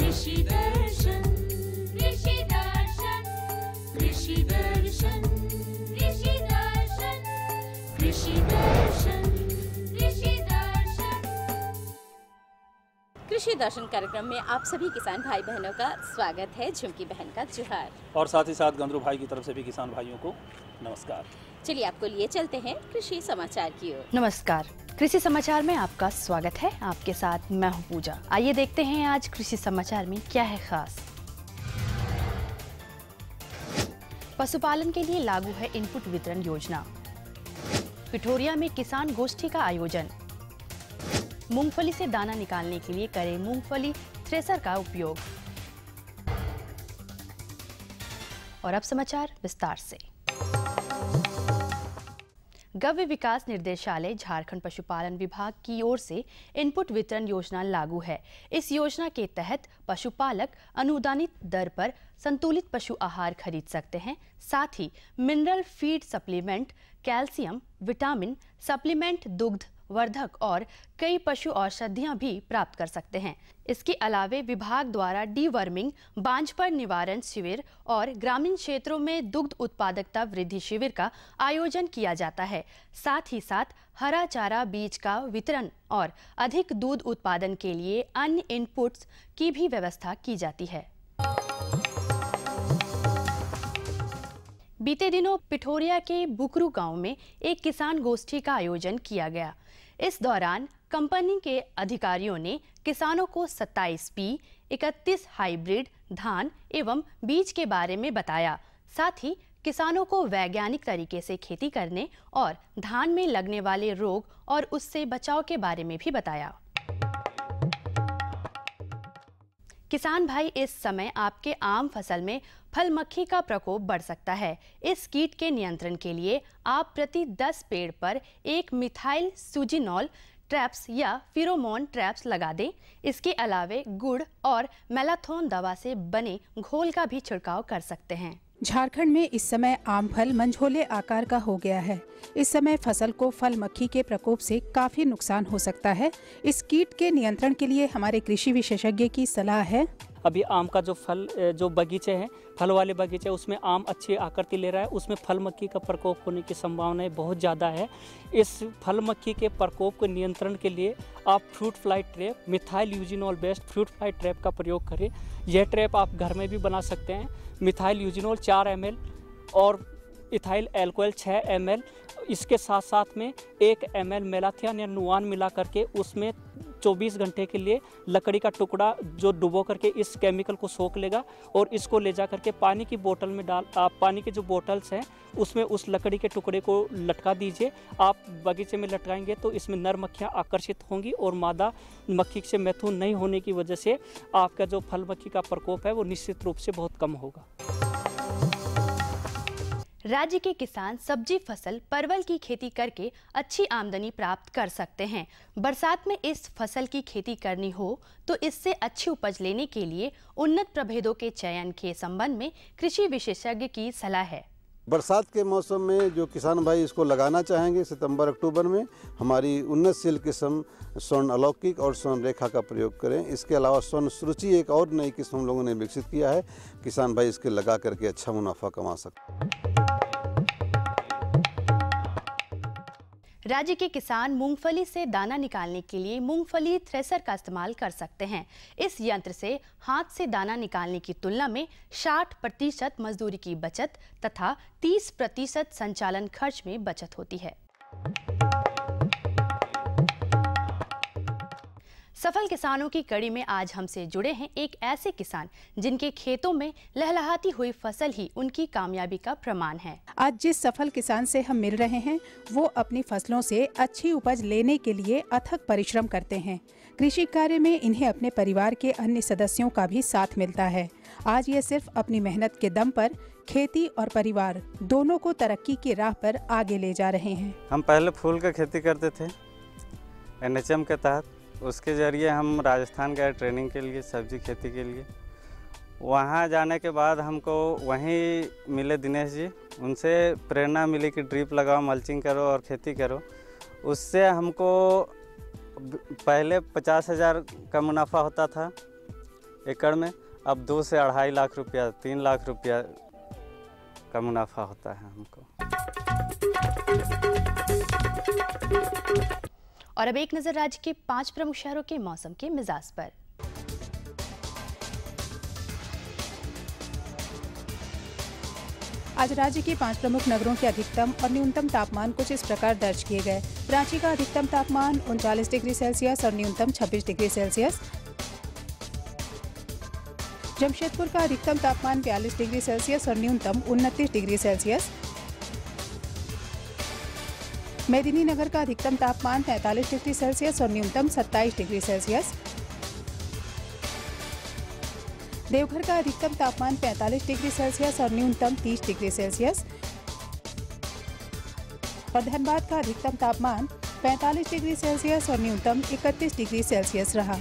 कृषि दर्शन कृषि दर्शन कृषि दर्शन कृषि दर्शन कृषि दर्शन कृषि दर्शन। कृषि दर्शन कार्यक्रम में आप सभी किसान भाई बहनों का स्वागत है। झुमकी बहन का जोहार और साथ ही साथ गंदरू भाई की तरफ से भी किसान भाइयों को नमस्कार। चलिए आपको लिए चलते हैं कृषि समाचार की ओर। नमस्कार, कृषि समाचार में आपका स्वागत है। आपके साथ मैं हूं पूजा। आइए देखते हैं आज कृषि समाचार में क्या है खास। पशुपालन के लिए लागू है इनपुट वितरण योजना। पिठोरिया में किसान गोष्ठी का आयोजन। मूंगफली से दाना निकालने के लिए करें मूंगफली थ्रेसर का उपयोग। और अब समाचार विस्तार से। गव्य विकास निर्देशालय झारखंड पशुपालन विभाग की ओर से इनपुट वितरण योजना लागू है। इस योजना के तहत पशुपालक अनुदानित दर पर संतुलित पशु आहार खरीद सकते हैं। साथ ही mineral feed supplement, calcium, vitamin supplement, दुग्ध वर्धक और कई पशु औषधियां भी प्राप्त कर सकते हैं। इसके अलावे विभाग द्वारा डीवर्मिंग, बांझपन निवारण शिविर और ग्रामीण क्षेत्रों में दुग्ध उत्पादकता वृद्धि शिविर का आयोजन किया जाता है। साथ ही साथ हरा चारा बीज का वितरण और अधिक दूध उत्पादन के लिए अन्य इनपुट्स की भी व्यवस्था की जाती है। बीते दिनों पिठोरिया के बुकरू गांव में एक किसान गोष्ठी का आयोजन किया गया। इस दौरान कंपनी के अधिकारियों ने किसानों को 27P, 31 हाइब्रिड धान एवं बीज के बारे में बताया। साथ ही किसानों को वैज्ञानिक तरीके से खेती करने और धान में लगने वाले रोग और उससे बचाव के बारे में भी बताया। किसान भाई, इस समय आपके आम फसल में फल मक्खी का प्रकोप बढ़ सकता है। इस कीट के नियंत्रण के लिए आप प्रति 10 पेड़ पर एक मिथाइल सूजिनॉल ट्रैप्स या फिरोमोन ट्रैप्स लगा दें। इसके अलावे गुड़ और मेलाथोन दवा से बने घोल का भी छिड़काव कर सकते हैं। झारखंड में इस समय आम फल मंझोले आकार का हो गया है। इस समय फसल को फल मक्खी के प्रकोप से काफी नुकसान हो सकता है। इस कीट के नियंत्रण के लिए हमारे कृषि विशेषज्ञ की सलाह है। अभी आम का जो बगीचे हैं, फल वाले बगीचे, उसमें आम अच्छी आकृति ले रहा है, उसमें फल मक्खी का प्रकोप होने की संभावनाएं बहुत ज़्यादा है। इस फल मक्खी के प्रकोप को नियंत्रण के लिए आप fruit fly trap, methyl eugenol based fruit fly trap का प्रयोग करें। यह ट्रैप आप घर में भी बना सकते हैं। मिथाइल यूजिनॉल 4 ml और इथाइल एल्कोहल 6 ml, इसके साथ साथ में 1 ml मेलाथियन या नुआन मिला करके उसमें 24 घंटे के लिए लकड़ी का टुकड़ा जो डुबो करके इस केमिकल को सोख लेगा और इसको ले जा करके पानी की बोतल में डाल, आप पानी के जो बोतल्स हैं उसमें उस लकड़ी के टुकड़े को लटका दीजिए। आप बगीचे में लटकाएंगे तो इसमें नर मक्खियाँ आकर्षित होंगी और मादा मक्खी से मैथुन नहीं होने की वजह से आपका जो फल मक्खी का प्रकोप है वो निश्चित रूप से बहुत कम होगा। राज्य के किसान सब्जी फसल परवल की खेती करके अच्छी आमदनी प्राप्त कर सकते हैं। बरसात में इस फसल की खेती करनी हो तो इससे अच्छी उपज लेने के लिए उन्नत प्रभेदों के चयन के संबंध में कृषि विशेषज्ञ की सलाह है। बरसात के मौसम में जो किसान भाई इसको लगाना चाहेंगे, सितंबर अक्टूबर में हमारी उन्नतशील किस्म स्वर्ण अलौकिक और स्वर्ण रेखा का प्रयोग करें। इसके अलावा स्वर्ण सुरुचि एक और नई किस्म हम लोगों ने विकसित किया है। किसान भाई इसके लगा करके अच्छा मुनाफा कमा सकते हैं। राज्य के किसान मूंगफली से दाना निकालने के लिए मूंगफली थ्रेसर का इस्तेमाल कर सकते हैं। इस यंत्र से हाथ से दाना निकालने की तुलना में 60% मजदूरी की बचत तथा 30% संचालन खर्च में बचत होती है। सफल किसानों की कड़ी में आज हमसे जुड़े हैं एक ऐसे किसान जिनके खेतों में लहलहाती हुई फसल ही उनकी कामयाबी का प्रमाण है। आज जिस सफल किसान से हम मिल रहे हैं वो अपनी फसलों से अच्छी उपज लेने के लिए अथक परिश्रम करते हैं। कृषि कार्य में इन्हें अपने परिवार के अन्य सदस्यों का भी साथ मिलता है। आज ये सिर्फ अपनी मेहनत के दम पर खेती और परिवार दोनों को तरक्की की राह पर आगे ले जा रहे हैं। हम पहले फूल की खेती करते थे NHM के तहत। उसके ज़रिए हम राजस्थान गए ट्रेनिंग के लिए, सब्जी खेती के लिए। वहाँ जाने के बाद हमको वहीं मिले दिनेश जी, उनसे प्रेरणा मिली कि ड्रिप लगाओ, मल्चिंग करो और खेती करो। उससे हमको पहले 50,000 का मुनाफा होता था, एकड़ में। अब 2 से 2.5 लाख रुपया, 3 लाख रुपया का मुनाफा होता है हमको। और अब एक नजर राज्य के 5 प्रमुख शहरों के मौसम के मिजाज पर। आज राज्य के 5 प्रमुख नगरों के अधिकतम और न्यूनतम तापमान कुछ इस प्रकार दर्ज किए गए। रांची का अधिकतम तापमान 39 डिग्री सेल्सियस और न्यूनतम 26 डिग्री सेल्सियस। जमशेदपुर का अधिकतम तापमान 42 डिग्री सेल्सियस और न्यूनतम 29 डिग्री सेल्सियस। मेदिनीनगर का अधिकतम तापमान 43 डिग्री सेल्सियस और न्यूनतम 27 डिग्री सेल्सियस। देवघर का अधिकतम तापमान 45 डिग्री सेल्सियस और न्यूनतम 30 डिग्री सेल्सियस। और धनबाद का अधिकतम तापमान 45 डिग्री सेल्सियस और न्यूनतम 31 डिग्री सेल्सियस रहा।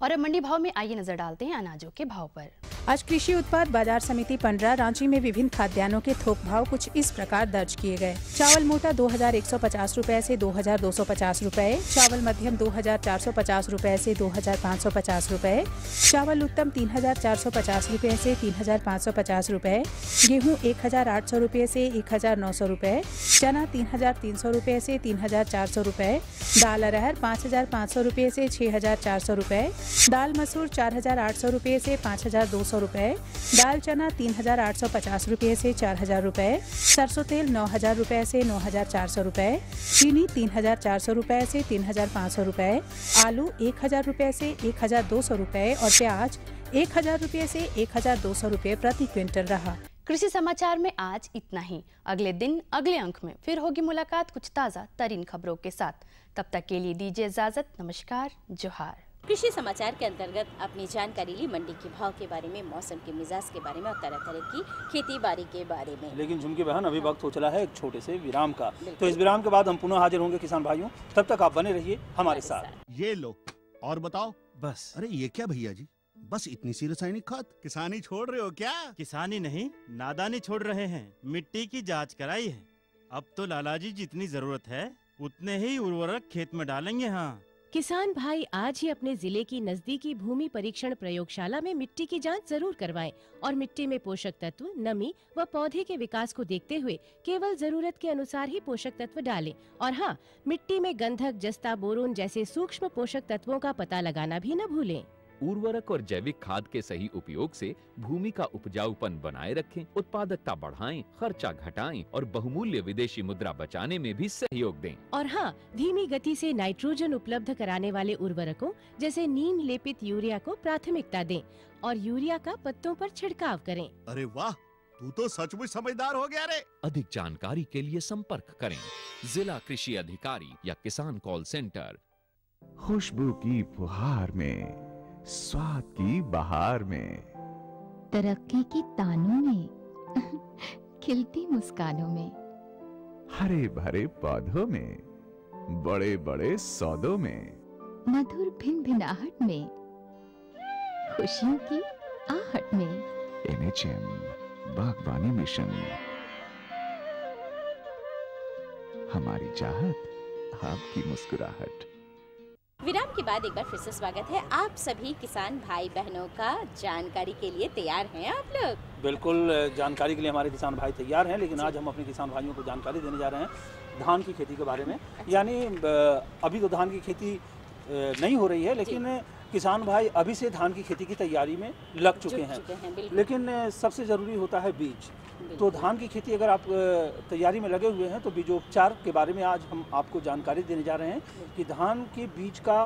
और अब मंडी भाव में आइए नजर डालते हैं अनाजों के भाव पर। आज कृषि उत्पाद बाजार समिति पंडरा रांची में विभिन्न खाद्यान्नों के थोक भाव कुछ इस प्रकार दर्ज किए गए। चावल मोटा 2150 रुपए से 2250 रुपए, चावल मध्यम 2450 रुपए से 2550 रुपए, चावल उत्तम 3450 रुपए से 3550 रुपए, गेहूं 1800 रुपए से 1900 रुपए, चना 3300 रुपए से 3400 रुपए, दाल अरहर 5500 रुपए से 6400 रुपए, दाल मसूर 4800 रुपए से 5200 रुपए, दाल चना 3850 रुपए से 4000 रुपए, सरसों तेल 9000 रुपए से 9400 रुपए, चीनी 3400 रुपए से 3500 रुपए, आलू 1000 रुपए से 1200 रुपए और प्याज 1000 रुपए से 1200 रुपए प्रति क्विंटल रहा। कृषि समाचार में आज इतना ही। अगले दिन अगले अंक में फिर होगी मुलाकात कुछ ताज़ा तरीन खबरों के साथ। तब तक के लिए दीजिए इजाजत। नमस्कार, जोहार। कृषि समाचार के अंतर्गत अपनी जानकारी ली मंडी के भाव के बारे में, मौसम के मिजाज के बारे में और तरह तरह की खेती बाड़ी के बारे में। लेकिन झुमकी बहन, अभी वक्त हो चला है एक छोटे से विराम का। तो इस विराम के बाद हम पुनः हाजिर होंगे किसान भाइयों। तब तक आप बने रहिए हमारे साथ। ये लो और बताओ। बस। अरे ये क्या भैया जी, बस इतनी सी रासायनिक खाद? किसानी छोड़ रहे हो क्या? किसानी नहीं, नादानी छोड़ रहे हैं। मिट्टी की जांच कराई है। अब तो लालाजी जितनी जरूरत है उतने ही उर्वरक खेत में डालेंगे। हाँ किसान भाई, आज ही अपने जिले की नजदीकी भूमि परीक्षण प्रयोगशाला में मिट्टी की जांच जरूर करवाएं और मिट्टी में पोषक तत्व, नमी व पौधे के विकास को देखते हुए केवल जरूरत के अनुसार ही पोषक तत्व डालें। और हाँ, मिट्टी में गंधक, जस्ता, बोरोन जैसे सूक्ष्म पोषक तत्वों का पता लगाना भी न भूलें। उर्वरक और जैविक खाद के सही उपयोग से भूमि का उपजाऊपन बनाए रखें, उत्पादकता बढ़ाएं, खर्चा घटाएं और बहुमूल्य विदेशी मुद्रा बचाने में भी सहयोग दें। और हाँ, धीमी गति से नाइट्रोजन उपलब्ध कराने वाले उर्वरकों जैसे नीम लेपित यूरिया को प्राथमिकता दें और यूरिया का पत्तों पर छिड़काव करें। अरे वाह, तू तो सचमुच समझदार हो गया रे। अधिक जानकारी के लिए संपर्क करें जिला कृषि अधिकारी या किसान कॉल सेंटर। खुशबू की फुहार में, स्वाद की बहार में, तरक्की की तानों में, खिलती मुस्कानों में, हरे भरे पौधों में, बड़े बड़े सौदों में, मधुर भिनभिनाहट में, खुशियों की आहट में। NHM बागवानी मिशन, हमारी चाहत, आपकी मुस्कुराहट। विराम के बाद एक बार फिर से स्वागत है। आप सभी किसान भाई बहनों का जानकारी के लिए तैयार हैं आप लोग? बिल्कुल, जानकारी के लिए हमारे किसान भाई तैयार हैं। लेकिन आज हम अपने किसान भाइयों को जानकारी देने जा रहे हैं धान की खेती के बारे में। यानी अभी तो धान की खेती नहीं हो रही है, लेकिन किसान भाई अभी से धान की खेती की तैयारी में लग चुके हैं। लेकिन सबसे ज़रूरी होता है बीज। तो धान की खेती अगर आप तैयारी में लगे हुए हैं तो बीजोपचार के बारे में आज हम आपको जानकारी देने जा रहे हैं कि धान के बीज का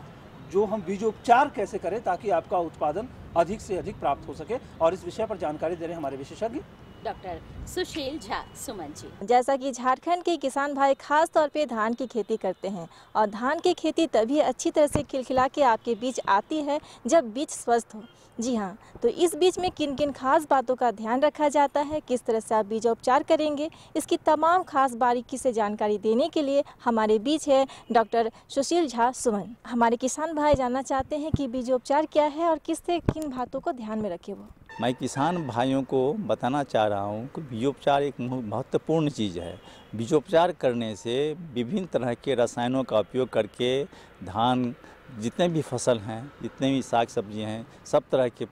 जो हम बीजोपचार कैसे करें ताकि आपका उत्पादन अधिक से अधिक प्राप्त हो सके। और इस विषय पर जानकारी दे रहे हैं हमारे विशेषज्ञ डॉक्टर सुशील झा सुमन जी। जैसा कि झारखंड के किसान भाई खास तौर पे धान की खेती करते हैं और धान की खेती तभी अच्छी तरह से खिलखिला के आपके बीच आती है जब बीज स्वस्थ हो। जी हाँ, तो इस बीच में किन किन खास बातों का ध्यान रखा जाता है, किस तरह से आप बीजोपचार करेंगे, इसकी तमाम खास बारीकी से जानकारी देने के लिए हमारे बीच है डॉक्टर सुशील झा सुमन। हमारे किसान भाई जानना चाहते हैं कि बीजोपचार क्या है और किन किन बातों को ध्यान में रखे वो? मैं किसान भाइयों को बताना चाह रहा हूँ कि बीजोपचार एक महत्वपूर्ण चीज़ है। बीजोपचार करने से विभिन्न तरह के रसायनों का उपयोग करके धान, जितने भी फसल हैं, जितने भी साग सब्जी हैं, सब तरह के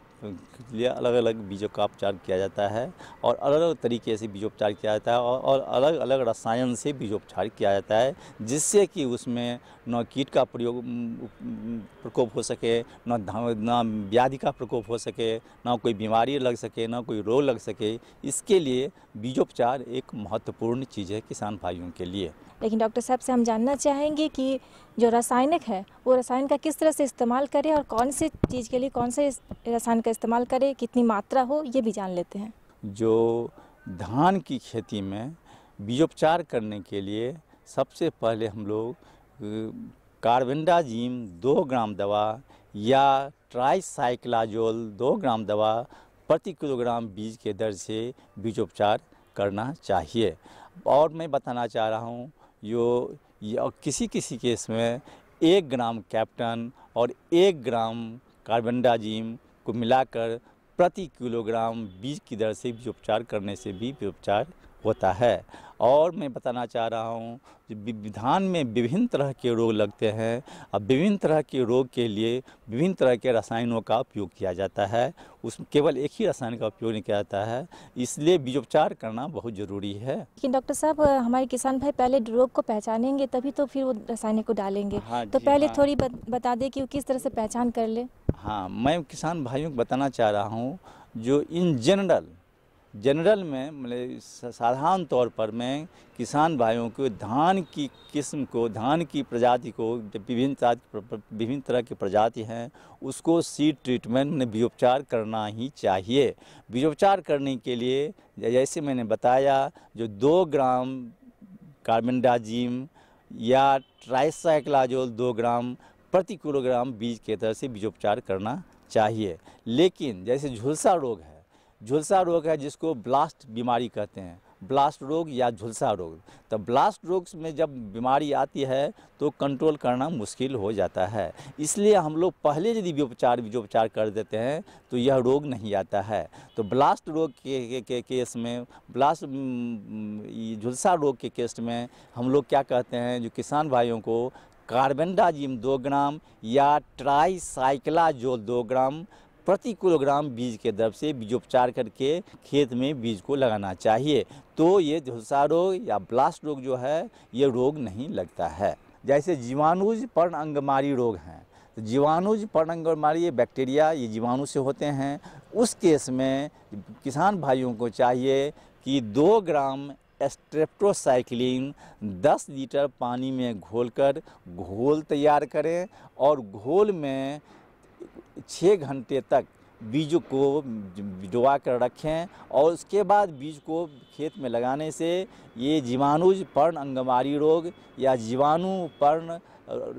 लिए अलग अलग बीजों का उपचार किया जाता है और अलग अलग तरीके से बीजोपचार किया जाता है और अलग अलग रसायन से बीजोपचार किया जाता है, जिससे कि उसमें न कीट का प्रकोप हो सके, न व्याधि का प्रकोप हो सके, न कोई बीमारी लग सके, न कोई रोग लग सके। इसके लिए बीजोपचार एक महत्वपूर्ण चीज़ है किसान भाइयों के लिए। लेकिन डॉक्टर साहब से हम जानना चाहेंगे कि जो रासायनिक है वो रसायन का किस तरह से इस्तेमाल करें और कौन से चीज़ के लिए कौन से रसायन का इस्तेमाल करें, कितनी मात्रा हो, ये भी जान लेते हैं। जो धान की खेती में बीजोपचार करने के लिए सबसे पहले हम लोग कार्बेंडाजिम 2 ग्राम दवा या ट्राइसाइक्लाजोल 2 ग्राम दवा प्रति किलोग्राम बीज के दर से बीजोपचार करना चाहिए। और मैं बताना चाह रहा हूँ किसी केस में 1 ग्राम कैप्टन और 1 ग्राम कार्बेंडाजिम को मिलाकर प्रति किलोग्राम बीज की दर से बीजोपचार करने से भी बीजोपचार होता है। और मैं बताना चाह रहा हूँ धान में विभिन्न तरह के रोग लगते हैं। अब विभिन्न तरह के रोग के लिए विभिन्न तरह के रसायनों का उपयोग किया जाता है, उसमें केवल एक ही रसायन का उपयोग नहीं किया जाता है, इसलिए बीजोपचार करना बहुत ज़रूरी है। लेकिन डॉक्टर साहब, हमारे किसान भाई पहले रोग को पहचानेंगे तभी तो फिर वो रसायन को डालेंगे। हाँ तो पहले थोड़ी बता दें कि वो किस तरह से पहचान कर ले। हाँ, मैं किसान भाइयों को बताना चाह रहा हूँ जो इन जनरल में मतलब साधारण तौर पर मैं किसान भाइयों को धान की किस्म को, धान की प्रजाति को, विभिन्न तरह की प्रजाति हैं उसको सीड ट्रीटमेंट में बीजोपचार करना ही चाहिए। बीजोपचार करने के लिए जैसे मैंने बताया जो 2 ग्राम कार्बेंडाजिम या ट्राइसाइक्लाजोल 2 ग्राम प्रति किलोग्राम बीज के तरह से बीजोपचार करना चाहिए। लेकिन जैसे झुलसा रोग है जिसको ब्लास्ट बीमारी कहते हैं, ब्लास्ट रोग या झुलसा रोग, तो ब्लास्ट रोग में जब बीमारी आती है तो कंट्रोल करना मुश्किल हो जाता है। इसलिए हम लोग पहले यदि बीजोपचार कर देते हैं तो यह रोग नहीं आता है। तो ब्लास्ट रोग के केस में, झुलसा रोग के केस में हम लोग क्या कहते हैं, जो किसान भाइयों को कार्बेंडाजिम 2 ग्राम या ट्राइसाइक्लाजोल 2 ग्राम प्रति किलोग्राम बीज के दर से बीजोपचार करके खेत में बीज को लगाना चाहिए। तो ये झुलसा रोग या ब्लास्ट रोग जो है ये रोग नहीं लगता है। जैसे जीवाणुज पर्ण अंगमारी रोग हैं, तो जीवाणुज पर्ण अंगमारी ये बैक्टीरिया, ये जीवाणु से होते हैं। उस केस में किसान भाइयों को चाहिए कि 2 ग्राम स्ट्रेप्टोसाइक्लिन 10 लीटर पानी में घोलकर घोल तैयार करें और घोल में 6 घंटे तक बीज को भिगोवा कर रखें और उसके बाद बीज को खेत में लगाने से ये जीवाणुज पर्ण अंगमारी रोग या जीवाणु पर्ण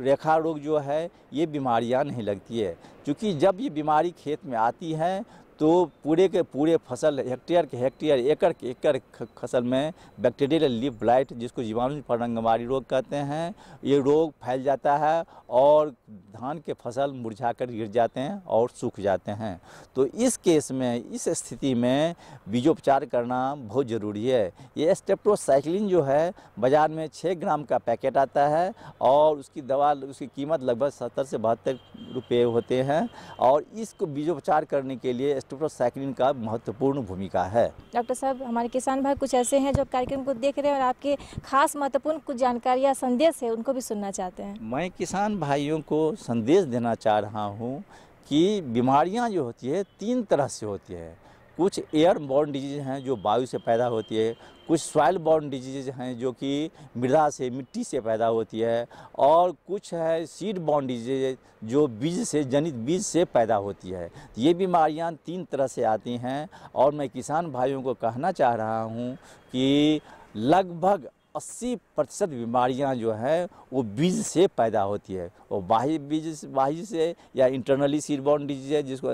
रेखा रोग जो है ये बीमारियां नहीं लगती है। क्योंकि जब ये बीमारी खेत में आती है तो पूरे के पूरे फसल हेक्टेयर के हेक्टेयर, एकड़ के एकड़ फसल में बैक्टीरियल लीफ ब्लाइट, जिसको जीवाणु पर्ण अंगमारी रोग कहते हैं, ये रोग फैल जाता है और धान के फसल मुरझाकर गिर जाते हैं और सूख जाते हैं। तो इस केस में, इस स्थिति में बीजोपचार करना बहुत ज़रूरी है। ये स्ट्रेप्टोसाइक्लिन जो है बाज़ार में 6 ग्राम का पैकेट आता है और उसकी दवा, उसकी कीमत लगभग 70 से 72 रुपये होते हैं और इसको बीजोपचार करने के लिए स्ट्रेप्टोसाइक्लिन का महत्वपूर्ण भूमिका है। डॉक्टर साहब, हमारे किसान भाई कुछ ऐसे हैं जो कार्यक्रम को देख रहे हैं और आपके खास महत्वपूर्ण कुछ जानकारी या संदेश है उनको भी सुनना चाहते हैं। मैं किसान भाइयों को संदेश देना चाह रहा हूँ कि बीमारियाँ जो होती है 3 तरह से होती है। कुछ एयर बॉर्न डिजीज हैं जो वायु से पैदा होती है, कुछ सॉइल बॉर्न डिजीज हैं जो कि मृदा से, मिट्टी से पैदा होती है और कुछ है सीड बॉर्न डिजीज जो बीज से पैदा होती है। ये बीमारियां 3 तरह से आती हैं और मैं किसान भाइयों को कहना चाह रहा हूं कि लगभग 80% बीमारियां जो हैं वो बीज से पैदा होती है। और बाह्य से या इंटरनली सीडबॉर्न डिजीज है, जिसको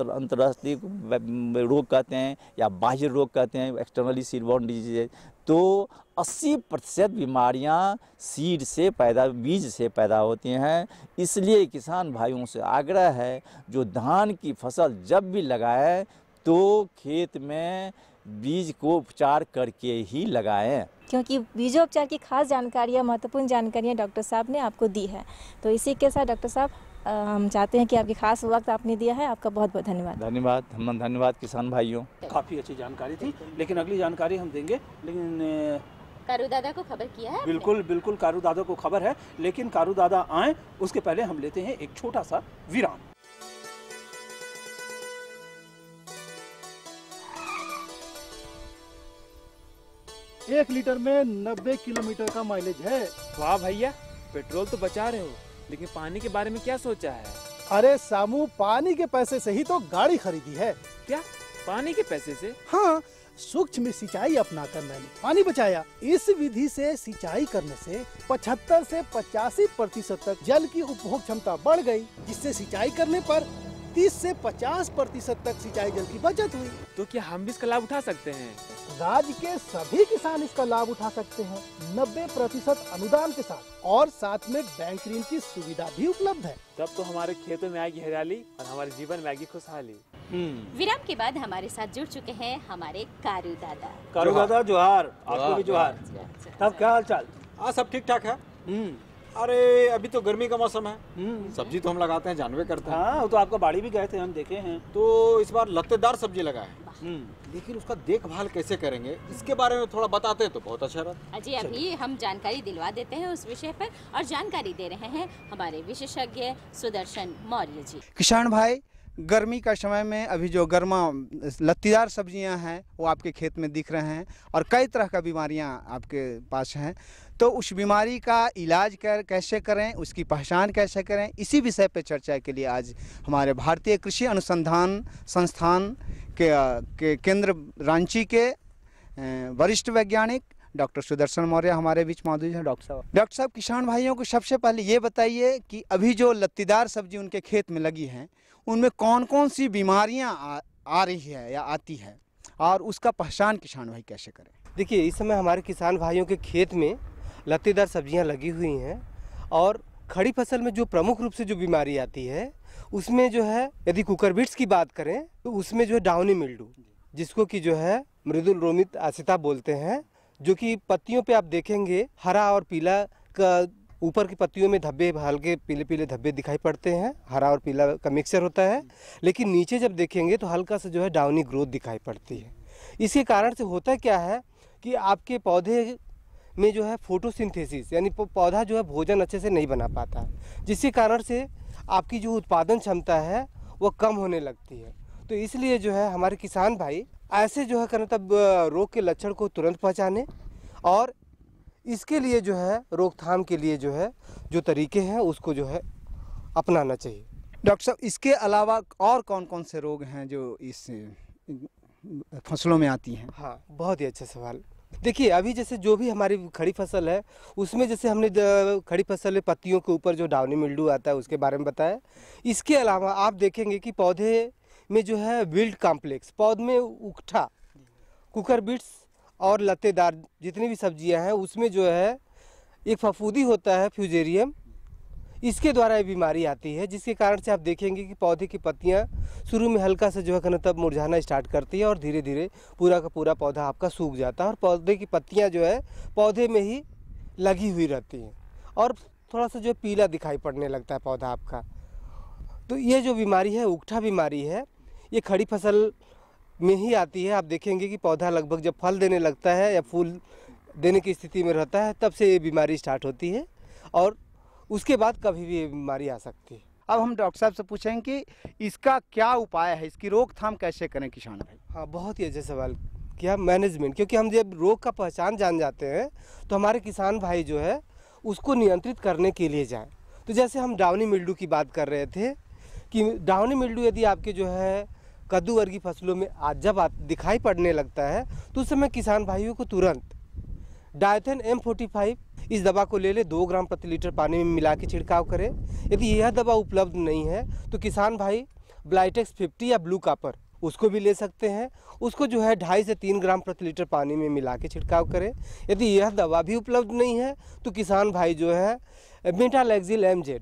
अंतर्राष्ट्रीय रोग कहते हैं या बाह्य रोग कहते हैं, एक्सटर्नली सीडबॉर्न डिजीज है। तो 80% बीमारियां सीड से बीज से पैदा होती हैं। इसलिए किसान भाइयों से आग्रह है, जो धान की फसल जब भी लगाएं तो खेत में बीज को उपचार करके ही लगाएं, क्योंकि बीजोपचार की खास जानकारियाँ, महत्वपूर्ण जानकारियाँ डॉक्टर साहब ने आपको दी है। तो इसी के साथ डॉक्टर साहब हम चाहते हैं कि आपकी खास वक्त आपने दिया है, आपका बहुत बहुत धन्यवाद। धन्यवाद किसान भाइयों। काफ़ी अच्छी जानकारी थी, लेकिन अगली जानकारी हम देंगे। लेकिन कारू दादा को खबर किया है? बिल्कुल कारू दादा को खबर है, लेकिन कारू दादा आए उसके पहले हम लेते हैं एक छोटा सा विराम। 1 लीटर में 90 किलोमीटर का माइलेज है। वाह भैया, पेट्रोल तो बचा रहे हो, लेकिन पानी के बारे में क्या सोचा है? अरे सामू, पानी के पैसे से ही तो गाड़ी खरीदी है। क्या पानी के पैसे से? हाँ, सूक्ष्म सिंचाई अपनाकर मैंने पानी बचाया। इस विधि से सिंचाई करने से 75 से 85% तक जल की उपभोग क्षमता बढ़ गई, जिससे सिंचाई करने पर 30 से 50% तक सिंचाई जल की बचत हुई। तो क्या हम भी इसका लाभ उठा सकते हैं? राज्य के सभी किसान इसका लाभ उठा सकते हैं 90% अनुदान के साथ, और साथ में बैंक ऋण की सुविधा भी उपलब्ध है। तब तो हमारे खेतों में आएगी हरियाली और हमारे जीवन में आएगी खुशहाली। विराम के बाद हमारे साथ जुड़ चुके हैं हमारे कारू दादा। कारू दादा जोहार, आपको भी जोहार। तब क्या हाल चाल? सब ठीक ठाक है। अरे अभी तो गर्मी का मौसम है, सब्जी तो हम लगाते हैं, जानवे करते हैं। हाँ, तो आपका बाड़ी भी गए थे, हम देखे हैं। तो इस बार लत्तेदार सब्जी लगाए, लेकिन उसका देखभाल कैसे करेंगे इसके बारे में थोड़ा बताते तो बहुत अच्छा रहता। अजी अभी हम जानकारी दिलवा देते हैं उस विषय पर, और जानकारी दे रहे हैं हमारे विशेषज्ञ सुदर्शन मौर्य जी। किसान भाई, गर्मी का समय में अभी जो गर्मा लत्तीदार सब्जियां हैं वो आपके खेत में दिख रहे हैं, और कई तरह का बीमारियां आपके पास हैं। तो उस बीमारी का इलाज कैसे करें, उसकी पहचान कैसे करें, इसी विषय पर चर्चा के लिए आज हमारे भारतीय कृषि अनुसंधान संस्थान के केंद्र रांची के वरिष्ठ वैज्ञानिक डॉक्टर सुदर्शन मौर्य हमारे बीच मौजूद हैं। डॉक्टर साहब, किसान भाइयों को सबसे पहले ये बताइए कि अभी जो लत्तीदार सब्जी उनके खेत में लगी हैं, उनमें कौन कौन सी बीमारियां आ रही है या आती है, और उसका पहचान किसान भाई कैसे करें? देखिए, इस समय हमारे किसान भाइयों के खेत में लत्तेदार सब्जियां लगी हुई हैं, और खड़ी फसल में जो प्रमुख रूप से जो बीमारी आती है उसमें जो है, यदि कुकरबिट्स की बात करें तो उसमें जो है डाउनी मिल्ड्यू, जिसको कि जो है मृदुल रोमित आसिता बोलते हैं, जो कि पत्तियों पे आप देखेंगे हरा और पीला का, ऊपर की पत्तियों में धब्बे, हल्के पीले पीले धब्बे दिखाई पड़ते हैं, हरा और पीला का मिक्सचर होता है, लेकिन नीचे जब देखेंगे तो हल्का सा जो है डाउनी ग्रोथ दिखाई पड़ती है। इसके कारण से होता क्या है कि आपके पौधे में जो है फोटोसिंथेसिस, यानी पौधा जो है भोजन अच्छे से नहीं बना पाता, जिसके कारण से आपकी जो उत्पादन क्षमता है वो कम होने लगती है। तो इसलिए जो है हमारे किसान भाई ऐसे जो है करें, तब रोग के लक्षण को तुरंत पहचाने, और इसके लिए जो है रोकथाम के लिए जो है जो तरीके हैं उसको जो है अपनाना चाहिए। डॉक्टर साहब, इसके अलावा और कौन कौन से रोग हैं जो इस फसलों में आती हैं? हाँ, बहुत ही अच्छा सवाल। देखिए, अभी जैसे जो भी हमारी खड़ी फसल है उसमें जैसे हमने खड़ी फसल में पत्तियों के ऊपर जो डाउनी मिल्ड्यू आता है उसके बारे में बताया। इसके अलावा आप देखेंगे कि पौधे में जो है विल्ट कॉम्प्लेक्स, पौधे में उकठा, कुकरबिट्स और लत्तेदार जितनी भी सब्जियां हैं उसमें जो है एक फफूंदी होता है फ्यूजेरियम, इसके द्वारा ये बीमारी आती है, जिसके कारण से आप देखेंगे कि पौधे की पत्तियां शुरू में हल्का सा जो है तब मुरझाना स्टार्ट करती है, और धीरे धीरे पूरा का पूरा पौधा आपका सूख जाता है, और पौधे की पत्तियां जो है पौधे में ही लगी हुई रहती हैं, और थोड़ा सा जो पीला दिखाई पड़ने लगता है पौधा आपका। तो ये जो बीमारी है उकठा बीमारी है, ये खड़ी फसल में ही आती है। आप देखेंगे कि पौधा लगभग जब फल देने लगता है या फूल देने की स्थिति में रहता है तब से ये बीमारी स्टार्ट होती है, और उसके बाद कभी भी ये बीमारी आ सकती है। अब हम डॉक्टर साहब से पूछेंगे कि इसका क्या उपाय है, इसकी रोकथाम कैसे करें किसान भाई? हाँ, बहुत ही अच्छा सवाल किया। मैनेजमेंट, क्योंकि हम जब रोग का पहचान जान जाते हैं तो हमारे किसान भाई जो है उसको नियंत्रित करने के लिए जाएं। तो जैसे हम डाउनी मिल्ड्यू की बात कर रहे थे कि डाउनी मिल्ड्यू यदि आपके जो है कद्दू वर्गीय फसलों में जब दिखाई पड़ने लगता है तो उस समय किसान भाइयों को तुरंत डायथेन M45 इस दवा को ले ले, 2 ग्राम प्रति लीटर पानी में मिला के छिड़काव करें। यदि यह दवा उपलब्ध नहीं है तो किसान भाई ब्लाइटेक्स 50 या ब्लू कॉपर उसको भी ले सकते हैं। उसको जो है 2.5 से 3 ग्राम प्रति लीटर पानी में मिला के छिड़काव करें। यदि यह दवा भी उपलब्ध नहीं है तो किसान भाई जो है मेटालैक्सिल MZ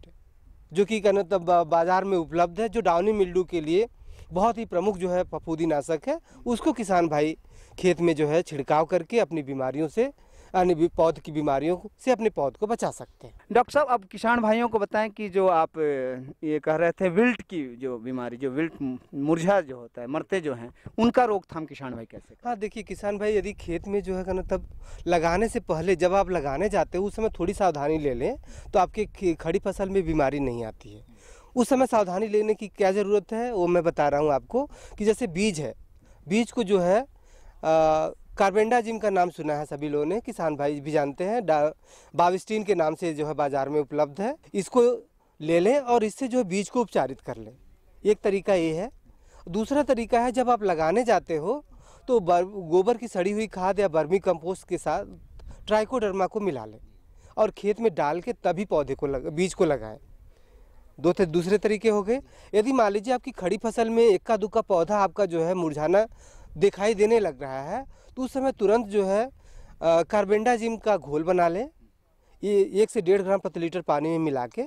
जो कि बाज़ार में उपलब्ध है, जो डाउनी मिल्ड्यू के लिए बहुत ही प्रमुख जो है फफूंदीनाशक है, उसको किसान भाई खेत में जो है छिड़काव करके अपनी बीमारियों से, यानी पौध की बीमारियों से अपने पौध को बचा सकते हैं। डॉक्टर साहब, अब किसान भाइयों को बताएं कि जो आप ये कह रहे थे विल्ट की जो बीमारी, जो विल्ट मुरझा जो होता है, मरते जो हैं, उनका रोकथाम किसान भाई कैसे? हाँ देखिए, किसान भाई यदि खेत में जो है ना, तब लगाने से पहले जब आप लगाने जाते हो उस समय थोड़ी सावधानी ले लें तो आपके खड़ी फसल में बीमारी नहीं आती है। उस समय सावधानी लेने की क्या ज़रूरत है वो मैं बता रहा हूँ आपको कि जैसे बीज है, बीज को जो है कार्बेंडाजिम का नाम सुना है सभी लोगों ने, किसान भाई भी जानते हैं, बाविस्टीन के नाम से जो है बाज़ार में उपलब्ध है। इसको ले लें और इससे जो बीज को उपचारित कर लें, एक तरीका ये है। दूसरा तरीका है, जब आप लगाने जाते हो तो गोबर की सड़ी हुई खाद या वर्मी कंपोस्ट के साथ ट्राइकोडर्मा को मिला लें और खेत में डाल के तभी पौधे को बीज को लगाएं। दूसरे तरीके हो गए। यदि मान लीजिए आपकी खड़ी फसल में इक्का दुक्का पौधा आपका जो है मुरझाना दिखाई देने लग रहा है तो उस समय तुरंत जो है कार्बेंडाजिम का घोल बना लें, ये 1 से 1.5 ग्राम प्रति लीटर पानी में मिला के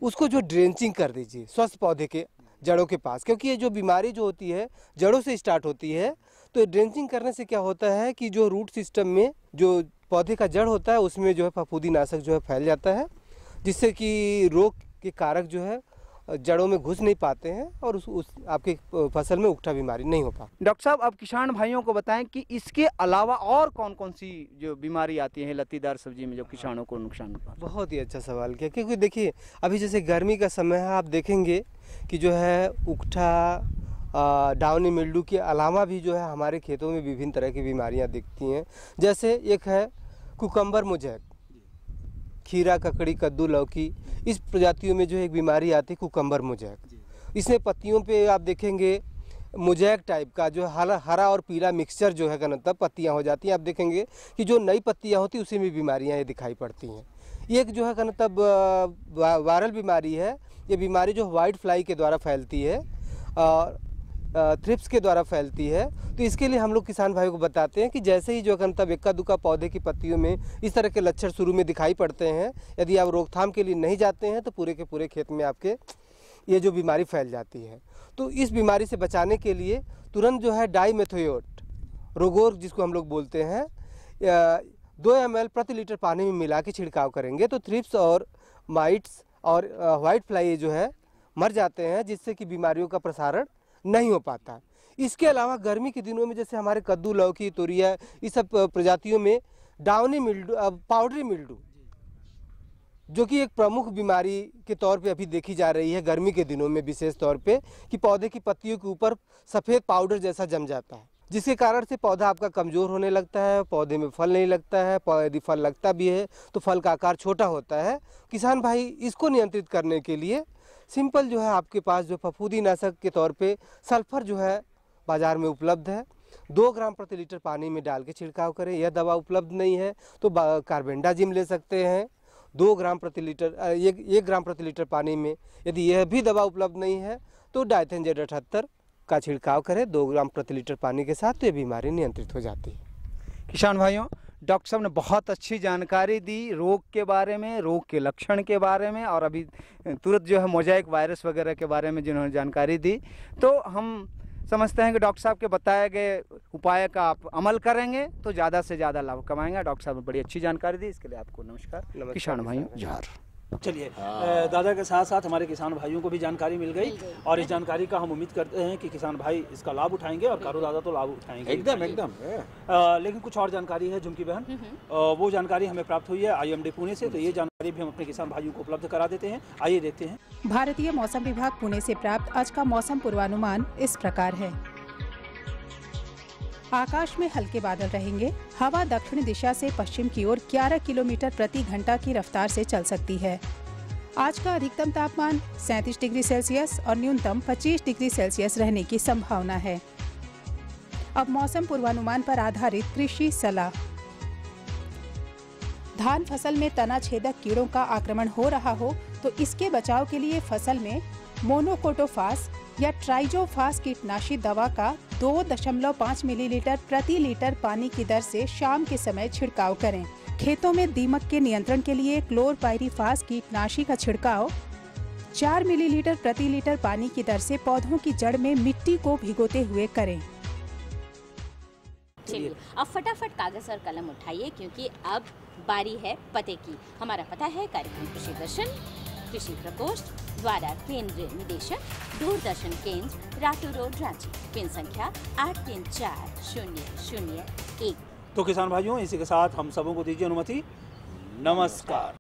उसको जो ड्रेंचिंग कर दीजिए स्वस्थ पौधे के जड़ों के पास, क्योंकि ये जो बीमारी जो होती है जड़ों से स्टार्ट होती है। तो ड्रेंचिंग करने से क्या होता है कि जो रूट सिस्टम में जो पौधे का जड़ होता है उसमें जो है फफूंदीनाशक जो है फैल जाता है, जिससे कि रोग के कारक जो है जड़ों में घुस नहीं पाते हैं और उस आपके फसल में उकठा बीमारी नहीं हो पाती। डॉक्टर साहब, अब किसान भाइयों को बताएं कि इसके अलावा और कौन कौन सी जो बीमारी आती है लत्तीदार सब्जी में जो किसानों को नुकसान होता है? बहुत ही अच्छा सवाल किया, क्योंकि देखिए अभी जैसे गर्मी का समय है, आप देखेंगे कि जो है उकठा, डाउनी मिल्ड्यू के अलावा भी जो है हमारे खेतों में विभिन्न तरह की बीमारियाँ दिखती हैं। जैसे एक है कुकम्बर मोजैक, खीरा, ककड़ी, कद्दू, लौकी, इस प्रजातियों में जो एक बीमारी आती है कुकम्बर मोजैक। इसमें पत्तियों पे आप देखेंगे मोजैक टाइप का जो हरा और पीला मिक्सचर जो है ना, तब पत्तियां हो जाती हैं। आप देखेंगे कि जो नई पत्तियां होती हैं उसी में बीमारियां ये दिखाई पड़ती हैं। एक जो है ना, तब वायरल बीमारी है। ये बीमारी जो वाइट फ्लाई के द्वारा फैलती है और थ्रिप्स के द्वारा फैलती है। तो इसके लिए हम लोग किसान भाइयों को बताते हैं कि जैसे ही जो तब इक्का दुक्का पौधे की पत्तियों में इस तरह के लक्षण शुरू में दिखाई पड़ते हैं, यदि आप रोकथाम के लिए नहीं जाते हैं तो पूरे के पूरे खेत में आपके ये जो बीमारी फैल जाती है। तो इस बीमारी से बचाने के लिए तुरंत जो है डाइमेथोएट रोगोर जिसको हम लोग बोलते हैं 2 ml प्रति लीटर पानी में मिला के छिड़काव करेंगे तो थ्रिप्स और माइट्स और वाइट फ्लाई जो है मर जाते हैं, जिससे कि बीमारियों का प्रसारण नहीं हो पाता। इसके अलावा गर्मी के दिनों में जैसे हमारे कद्दू, लौकी, तोरिया, इस सब प्रजातियों में डाउनी मिल्ड्यू, पाउडरी मिल्ड्यू, जो कि एक प्रमुख बीमारी के तौर पे अभी देखी जा रही है गर्मी के दिनों में विशेष तौर पे, कि पौधे की पत्तियों के ऊपर सफ़ेद पाउडर जैसा जम जाता है, जिसके कारण से पौधा आपका कमज़ोर होने लगता है, पौधे में फल नहीं लगता है, यदि फल लगता भी है तो फल का आकार छोटा होता है। किसान भाई इसको नियंत्रित करने के लिए सिंपल जो है आपके पास जो फफूंदीनाशक के तौर पे सल्फर जो है बाज़ार में उपलब्ध है, 2 ग्राम प्रति लीटर पानी में डाल के छिड़काव करें। यह दवा उपलब्ध नहीं है तो कार्बेंडाजिम ले सकते हैं 1 ग्राम प्रति लीटर पानी में। यदि यह भी दवा उपलब्ध नहीं है तो डायथेन Z78 का छिड़काव करें 2 ग्राम प्रति लीटर पानी के साथ, तो ये बीमारी नियंत्रित हो जाती है। किसान भाइयों, डॉक्टर साहब ने बहुत अच्छी जानकारी दी रोग के बारे में, रोग के लक्षण के बारे में, और अभी तुरंत जो है मोज़ेक वायरस वगैरह के बारे में जिन्होंने जानकारी दी। तो हम समझते हैं कि डॉक्टर साहब के बताए गए उपाय का आप अमल करेंगे तो ज़्यादा से ज़्यादा लाभ कमाएंगे। डॉक्टर साहब ने बड़ी अच्छी जानकारी दी, इसके लिए आपको नमस्कार। किसान भाइयों जोहार। चलिए, दादा के साथ साथ हमारे किसान भाइयों को भी जानकारी मिल गई और इस जानकारी का हम उम्मीद करते हैं कि किसान भाई इसका लाभ उठाएंगे और कारो दादा तो लाभ उठाएंगे एकदम। लेकिन कुछ और जानकारी है झुमकी बहन, वो जानकारी हमें प्राप्त हुई है IMD पुणे से, तो ये जानकारी भी हम अपने किसान भाइयों को उपलब्ध करा देते हैं। आइए देखते हैं। भारतीय मौसम विभाग पुणे से प्राप्त आज का मौसम पूर्वानुमान इस प्रकार है। आकाश में हल्के बादल रहेंगे। हवा दक्षिण दिशा से पश्चिम की ओर 11 किलोमीटर प्रति घंटा की रफ्तार से चल सकती है। आज का अधिकतम तापमान 37 डिग्री सेल्सियस और न्यूनतम 25 डिग्री सेल्सियस रहने की संभावना है। अब मौसम पूर्वानुमान पर आधारित कृषि सलाह। धान फसल में तना छेदक कीड़ों का आक्रमण हो रहा हो तो इसके बचाव के लिए फसल में मोनोकोटोफास या ट्राइजोफास कीटनाशी दवा का 2.5 मिलीलीटर प्रति लीटर पानी की दर से शाम के समय छिड़काव करें। खेतों में दीमक के नियंत्रण के लिए क्लोरपाइरीफास कीटनाशी का छिड़काव 4 मिलीलीटर प्रति लीटर पानी की दर से पौधों की जड़ में मिट्टी को भिगोते हुए करें। चलिए अब फटाफट कागज और कलम उठाइए क्योंकि अब बारी है पते की। हमारा पता है कार्यक्रम कृषि दर्शन, कृषि प्रकोष्ठ द्वारा केंद्रीय निदेशक, दूरदर्शन केंद्र, रातू रोड, रांची। पिन संख्या 834001। तो किसान भाइयों, इसी के साथ हम सबों को दीजिए अनुमति। नमस्कार।